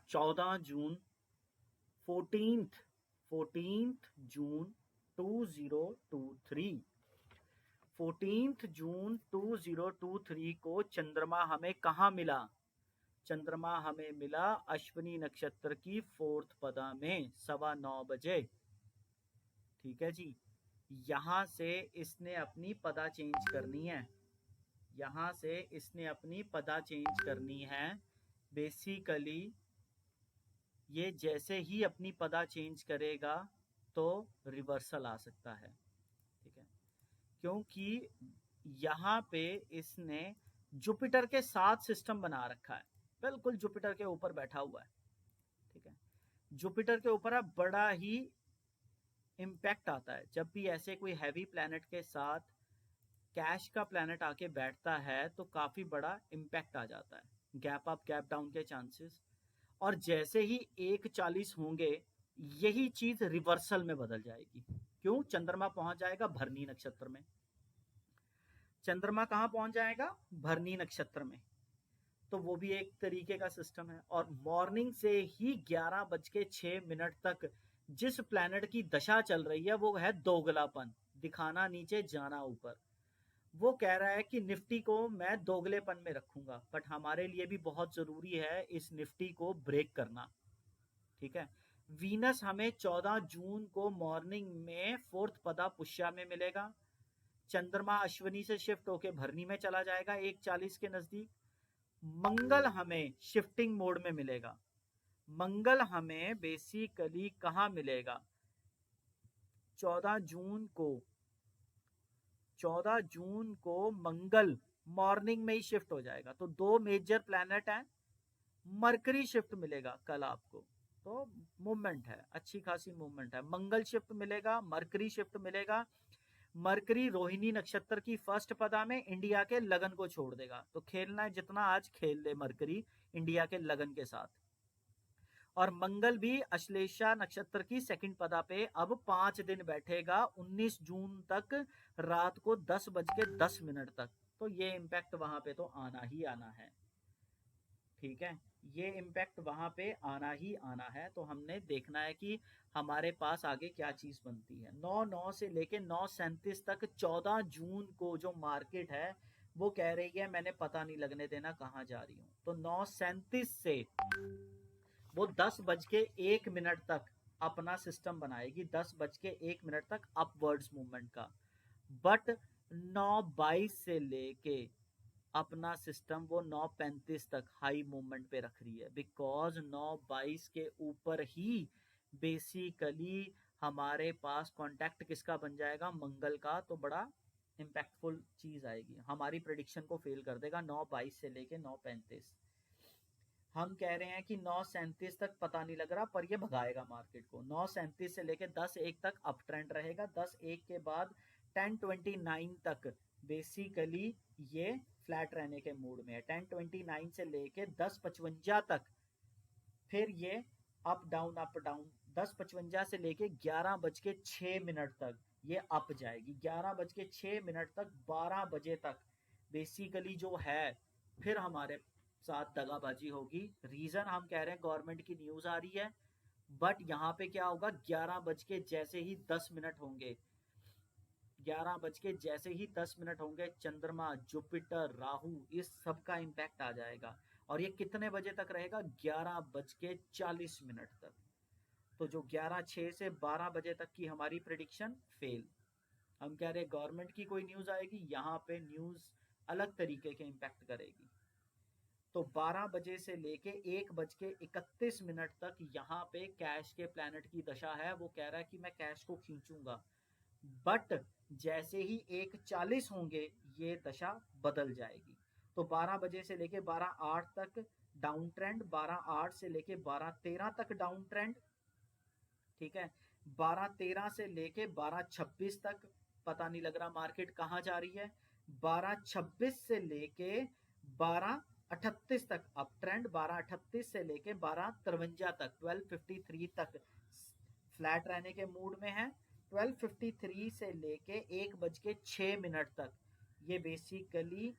14 जून 14th जून 2023 14th जून 2023 को चंद्रमा हमें कहाँ मिला? चंद्रमा हमें मिला अश्विनी नक्षत्र की 4th पदा में 9:15 बजे। ठीक है जी। यहां से इसने अपनी पदा चेंज करनी है, यहां से इसने अपनी पदा चेंज करनी है। बेसिकली ये जैसे ही अपनी पदा चेंज करेगा तो रिवर्सल आ सकता है। ठीक है, क्योंकि यहाँ पे इसने जुपिटर के साथ सिस्टम बना रखा है, बिल्कुल जुपिटर के ऊपर बैठा हुआ है। ठीक है, जुपिटर के ऊपर बड़ा ही इम्पैक्ट आता है जब भी ऐसे कोई हैवी प्लैनेट के साथ कैश का प्लैनेट आके बैठता है, तो काफी बड़ा इम्पैक्ट आ जाता है, गैप अप गैप डाउन के चांसेस। और जैसे ही 1:40 होंगे यही चीज रिवर्सल में बदल जाएगी। क्यों? चंद्रमा पहुंच जाएगा भरनी नक्षत्र में। चंद्रमा कहां पहुंच जाएगा? भरनी नक्षत्र में। तो वो भी एक तरीके का सिस्टम है। और मॉर्निंग से ही 11:06 तक जिस प्लैनेट की दशा चल रही है वो है दोगलापन, दिखाना नीचे जाना ऊपर। वो कह रहा है कि निफ्टी को मैं दोगलेपन में रखूंगा, बट हमारे लिए भी बहुत जरूरी है इस निफ्टी को ब्रेक करना। ठीक है, वीनस हमें 14 जून को मॉर्निंग में 4th पदा पुष्या में मिलेगा। चंद्रमा अश्विनी से शिफ्ट होके भरनी में चला जाएगा 1:40 के नजदीक। मंगल हमें शिफ्टिंग मोड में मिलेगा। मंगल हमें बेसिकली कहां मिलेगा? 14 जून को 14 जून को मंगल मॉर्निंग में ही शिफ्ट हो जाएगा। तो दो मेजर प्लैनेट हैं। मरकरी शिफ्ट मिलेगा कल आपको, तो मूवमेंट है, अच्छी खासी मूवमेंट है। मंगल शिफ्ट मिलेगा, मरकरी शिफ्ट मिलेगा। मरकरी रोहिणी नक्षत्र की 1st पदा में इंडिया के लगन को छोड़ देगा। तो खेलना है जितना आज खेल ले मरकरी इंडिया के लगन के साथ। और मंगल भी अश्लेषा नक्षत्र की 2nd पदा पे अब 5 दिन बैठेगा, 19 जून तक रात को 10:10 तक। तो ये इम्पैक्ट वहां पे तो आना ही आना है। ठीक है, ये इम्पैक्ट वहां पे आना ही आना है। तो हमने देखना है कि हमारे पास आगे क्या चीज बनती है। 9:09 से लेके 9:37 तक 14 जून को जो मार्केट है वो कह रही है मैंने पता नहीं लगने देना कहाँ जा रही हूँ। तो 9:37 से वो 10:01 तक अपना सिस्टम बनाएगी, 10:01 तक अपवर्ड्स मूवमेंट का। बट 9:22 से लेके अपना सिस्टम वो 9:35 तक हाई मूवमेंट पे रख रही है, बिकॉज 9:22 के ऊपर ही बेसिकली हमारे पास कांटेक्ट किसका बन जाएगा? मंगल का। तो बड़ा इम्पैक्टफुल चीज आएगी, हमारी प्रेडिक्शन को फेल कर देगा 9:22 से लेके 9:35। हम कह रहे हैं कि 9:37 तक पता नहीं लग रहा, पर ये भगाएगा मार्केट को। 9:37 से लेके 10:01 तक अप ट्रेंड रहेगा। 10:01 के बाद 10:29 तक बेसिकली ये फ्लैट रहने के मूड में है। 10:29 से लेके 10:55 तक फिर ये अप डाउन अप डाउन। 10:55 से लेके 11:06 तक ये अप जाएगी। 11:06 तक 12 बजे तक बेसिकली जो है फिर हमारे साथ दगाबाजी होगी। रीजन हम कह रहे हैं गवर्नमेंट की न्यूज आ रही है, बट यहाँ पे क्या होगा? 11 बज के जैसे ही 10 मिनट होंगे, 11 बज के जैसे ही 10 मिनट होंगे, चंद्रमा, जुपिटर, राहु, इस सब का इम्पैक्ट आ जाएगा। और ये कितने बजे तक रहेगा? 11:40 तक। तो जो 11:06 से 12 बजे तक की हमारी प्रिडिक्शन फेल। हम कह रहे गवर्नमेंट की कोई न्यूज आएगी, यहाँ पे न्यूज अलग तरीके के इम्पैक्ट करेगी। तो 12 बजे से लेके 1:31 तक यहाँ पे कैश के प्लैनेट की दशा है। वो कह रहा है कि मैं कैश को खींचूंगा, बट जैसे ही 1:40 होंगे ये दशा बदल जाएगी। तो 12 बजे से लेके 12:08 तक डाउन ट्रेंड, 12:08 से लेके 12:13 तक डाउन ट्रेंड। ठीक है, 12:13 से लेके 12:26 तक पता नहीं लग रहा मार्केट कहाँ जा रही है। 12:26 से लेके 12:38 तक अप ट्रेंड, 12:38 से लेके 12:53 तक 12:53 तक फ्लैट रहने के मूड में है। 12:53 से लेके 1:06 तक ये बेसिकली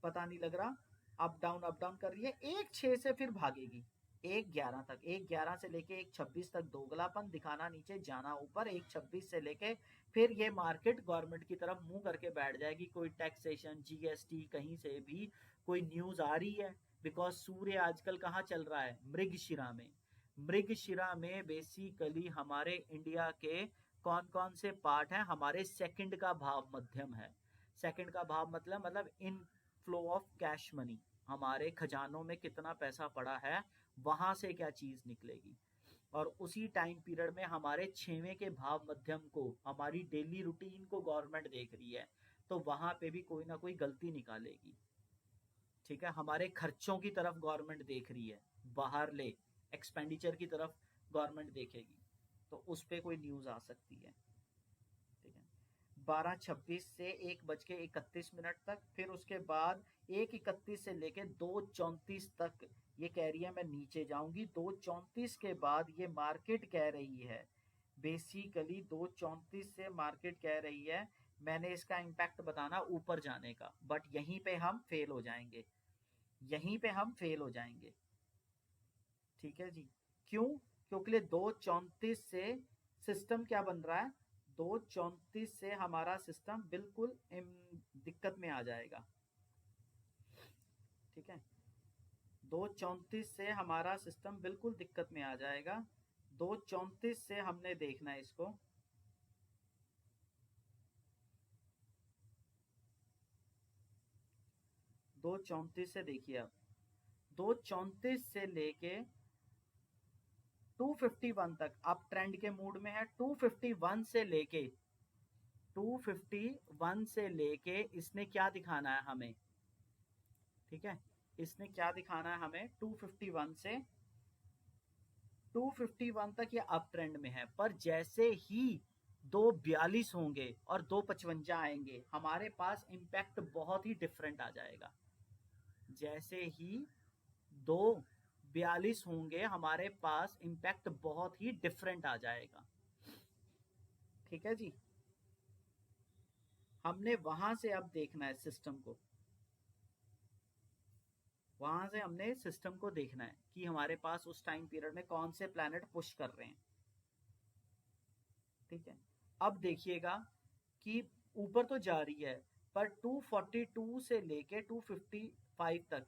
पता नहीं लग रहा अप डाउन कर रही है, 1.6 से फिर भागेगी 1.11 तक, 1.11 से लेके 1.26 तक दोगलापन दिखाना, नीचे जाना ऊपर 1.26 से लेके फिर ये मार्केट गवर्नमेंट की तरफ मुंह करके बैठ जाएगी। कोई टैक्सेशन, जीएसटी, कहीं से भी कोई न्यूज आ रही है, बिकॉज सूर्य आजकल कहाँ चल रहा है, मृगशिरा में। मृगशिरा में बेसिकली हमारे इंडिया के कौन कौन से पार्ट हैं, हमारे सेकंड का भाव मध्यम है। सेकंड का भाव मतलब इन फ्लो ऑफ कैश मनी, हमारे खजानों में कितना पैसा पड़ा है, वहां से क्या चीज निकलेगी। और उसी टाइम पीरियड में हमारे 6वें के भाव मध्यम को, हमारी डेली रूटीन को गवर्नमेंट देख रही है, तो वहां पे भी कोई ना कोई गलती निकालेगी। ठीक है, हमारे खर्चों की तरफ गवर्नमेंट देख रही है, बाहर ले एक्सपेंडिचर की तरफ गवर्नमेंट देखेगी, तो उस पे कोई न्यूज आ सकती है। ठीक है, 12:26 से 1:31 तक, फिर उसके बाद 1:31 से लेके 2:34 तक ये कह रही है मैं नीचे जाऊंगी। 2:34 के बाद ये मार्केट कह रही है, बेसिकली 2:34 से मार्केट कह रही है मैंने इसका इम्पैक्ट बताना ऊपर जाने का, बट यहीं पे हम फेल हो जाएंगे, यहीं पे हम फेल हो जाएंगे। ठीक है जी, क्यों? क्योंकि 2:34 से सिस्टम क्या बन रहा है, 2:34 से हमारा सिस्टम बिल्कुल दिक्कत में आ जाएगा। ठीक है, 2:34 से हमारा सिस्टम बिल्कुल दिक्कत में आ जाएगा। 2:34 से हमने देखना है इसको, 2:34 से देखिए आप, 2:34 से लेके 251 तक आप ट्रेंड के मूड में है। 251 से लेके 251 से लेके इसने क्या दिखाना है हमें, ठीक है, इसने क्या दिखाना है हमें, 251 से 251 तक ये अप ट्रेंड में है। पर जैसे ही 242 होंगे और 255 आएंगे, हमारे पास इंपैक्ट बहुत ही डिफरेंट आ जाएगा। जैसे ही 242 होंगे हमारे पास इंपैक्ट बहुत ही डिफरेंट आ जाएगा। ठीक है जी, हमने वहां से अब देखना है सिस्टम को, वहां से हमने सिस्टम को देखना है कि हमारे पास उस टाइम पीरियड में कौन से प्लैनेट पुश कर रहे हैं। ठीक है, अब देखिएगा कि ऊपर तो जा रही है, पर 242 से लेके 255 तक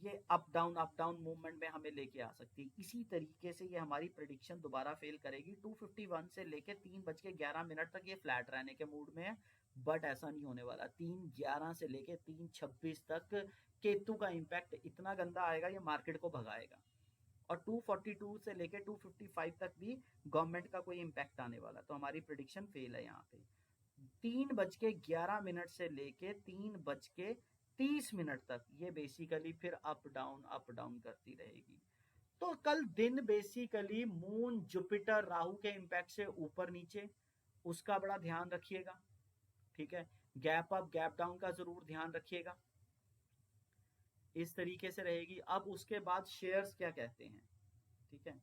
ये अप डाउन मूवमेंट में हमें लेके आ सकती है। इसी तरीके से ये हमारी प्रिडिक्शन दोबारा फेल करेगी। 251 से लेके 3:11 तक ये फ्लैट रहने के मूड में है, बट ऐसा नहीं होने वाला। 3:11 से लेके 3:26 तक केतु का इम्पैक्ट इतना गंदा आएगा, ये मार्केट को भगाएगा। और 242 से लेके 255 तक भी गवर्नमेंट का कोई इम्पैक्ट आने वाला, तो हमारी प्रिडिक्शन फेल है यहाँ पे। 3:11 से लेके 3:30 तक ये बेसिकली फिर अप डाउन करती रहेगी। तो कल दिन बेसिकली मून, जुपिटर, राहु के इम्पैक्ट से ऊपर नीचे, उसका बड़ा ध्यान रखिएगा। ठीक है, गैप अप गैप डाउन का जरूर ध्यान रखिएगा। इस तरीके से रहेगी। अब उसके बाद शेयर्स क्या कहते हैं। ठीक है,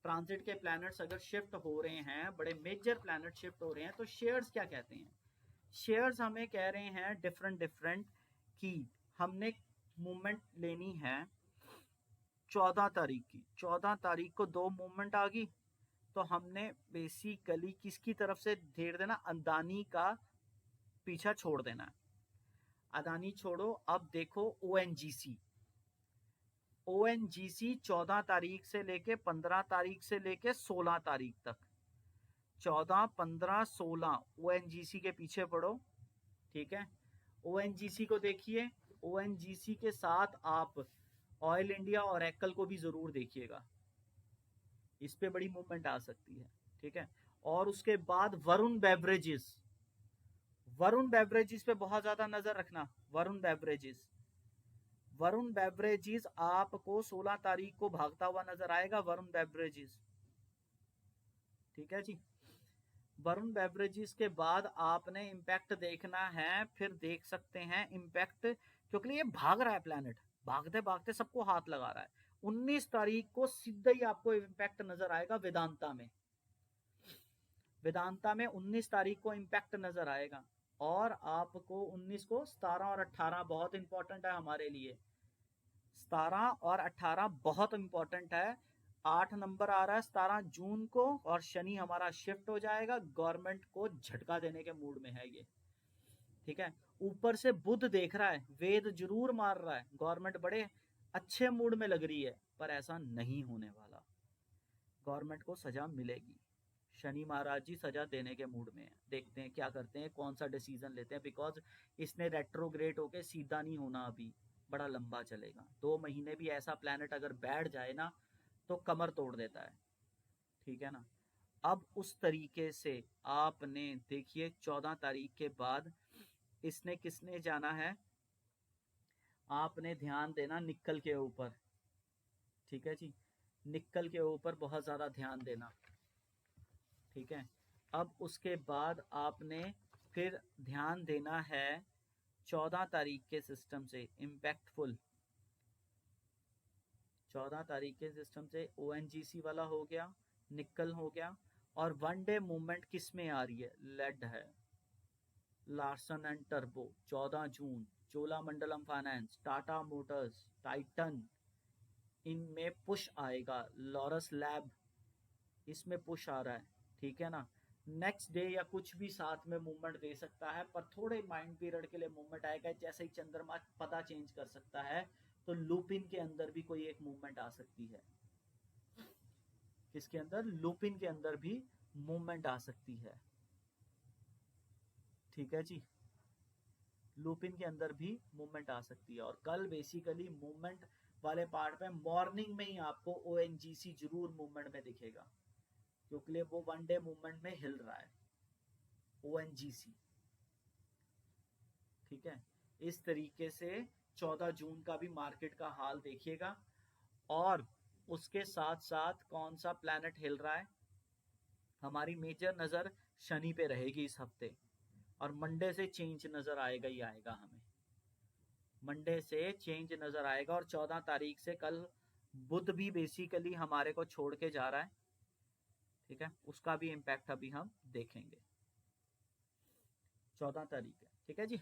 ट्रांजिट के प्लैनेट्स अगर शिफ्ट हो रहे हैं, बड़े मेजर प्लैनेट शिफ्ट हो रहे हैं, तो शेयर्स क्या कहते हैं। शेयर्स हमें कह रहे हैं डिफरेंट डिफरेंट की हमने मूवमेंट लेनी है 14 तारीख की। 14 तारीख को 2 मूवमेंट आ गई, तो हमने बेसिकली किसकी तरफ से ढेर देना, अदानी का पीछा छोड़ देना है। अदानी छोड़ो, अब देखो ओएनजीसी। ओएनजीसी 14 तारीख से लेके 15 तारीख से लेके 16 तारीख तक, 14, 15, 16 ओएनजीसी के पीछे पड़ो। ठीक है, ओएनजीसी को देखिए, ओएनजीसी के साथ आप ऑयल इंडिया और एक्कल को भी जरूर देखिएगा, इस पे बड़ी मूवमेंट आ सकती है। ठीक है, और उसके बाद वरुण बेवरेजेस, वरुण बेवरेजेस पे बहुत ज्यादा नजर रखना। वरुण बेवरेजेस, वरुण बेवरेजेस आपको 16 तारीख को भागता हुआ नजर आएगा, वरुण बेवरेजेस। ठीक है जी, वरुण बेवरेजेस के बाद आपने इम्पैक्ट देखना है, फिर देख सकते हैं इम्पैक्ट, क्योंकि ये भाग रहा है प्लैनेट, भागते भागते सबको हाथ लगा रहा है। 19 तारीख को सीधा ही आपको इम्पैक्ट नजर आएगा वेदांता में। वेदांता में 19 तारीख को इम्पैक्ट नजर आएगा। और आपको 19 को 17 और 18 बहुत इंपॉर्टेंट है हमारे लिए। 17 और 18 बहुत इंपॉर्टेंट है। 8 नंबर आ रहा है 17 जून को, और शनि हमारा शिफ्ट हो जाएगा, गवर्नमेंट को झटका देने के मूड में है ये। ठीक है, ऊपर से बुध देख रहा है, वेद जरूर मार रहा है, गवर्नमेंट बड़े अच्छे मूड में लग रही है, पर ऐसा नहीं होने वाला। गवर्नमेंट को सजा मिलेगी। शनि महाराज जी सजा देने के मूड में है। देखते हैं क्या करते हैं, कौन सा डिसीजन लेते हैं, बिकॉज इसने रेट्रोग्रेड होके सीधा नहीं होना, अभी बड़ा लंबा चलेगा। 2 महीने भी ऐसा प्लैनेट अगर बैठ जाए ना तो कमर तोड़ देता है। ठीक है ना। अब उस तरीके से आपने देखिए 14 तारीख के बाद इसने किसने जाना है, आपने ध्यान देना निक्कल के ऊपर। ठीक है जी, निक्कल के ऊपर बहुत ज़्यादा ध्यान देना। ठीक है, अब उसके बाद आपने फिर ध्यान देना है 14 तारीख के सिस्टम से इम्पैक्टफुल। 14 तारीख के सिस्टम से ONGC वाला हो गया, निक्कल हो गया, और वन डे मूवमेंट किस में आ रही है, लेड है, Larsen and turbo 14 June, Cholamandalam finance, Tata Motors, Titan, इनमें पुश आएगा, लॉरस लैब इसमें पुश आ रहा है। ठीक है ना। नेक्स्ट डे या कुछ भी साथ में मूवमेंट दे सकता है, पर थोड़े माइंड पीरियड के लिए मूवमेंट आएगा। जैसे ही चंद्रमा पता चेंज कर सकता है, तो लूपिन के अंदर भी कोई एक मूवमेंट आ सकती है। किसके अंदर, लूपिन के अंदर भी मूवमेंट आ सकती है। ठीक है जी, लूपिन के अंदर भी मूवमेंट आ सकती है। और कल बेसिकली मूवमेंट वाले पार्ट में मॉर्निंग में ही आपको ONGC जरूर मूवमेंट में दिखेगा, क्योंकि वो वन डे मूवमेंट में हिल रहा है ONGC। ठीक है, इस तरीके से 14 जून का भी मार्केट का हाल देखिएगा। और उसके साथ साथ कौन सा प्लैनेट हिल रहा है, हमारी मेजर नज़र शनि पे रहेगी इस हफ्ते, और मंडे से चेंज नज़र आएगा ही आएगा हमें। मंडे से चेंज नज़र आएगा, और 14 तारीख से कल बुध भी बेसिकली हमारे को छोड़ के जा रहा है। ठीक है, उसका भी इम्पैक्ट अभी हम देखेंगे। 14 तारीख है, ठीक है जी।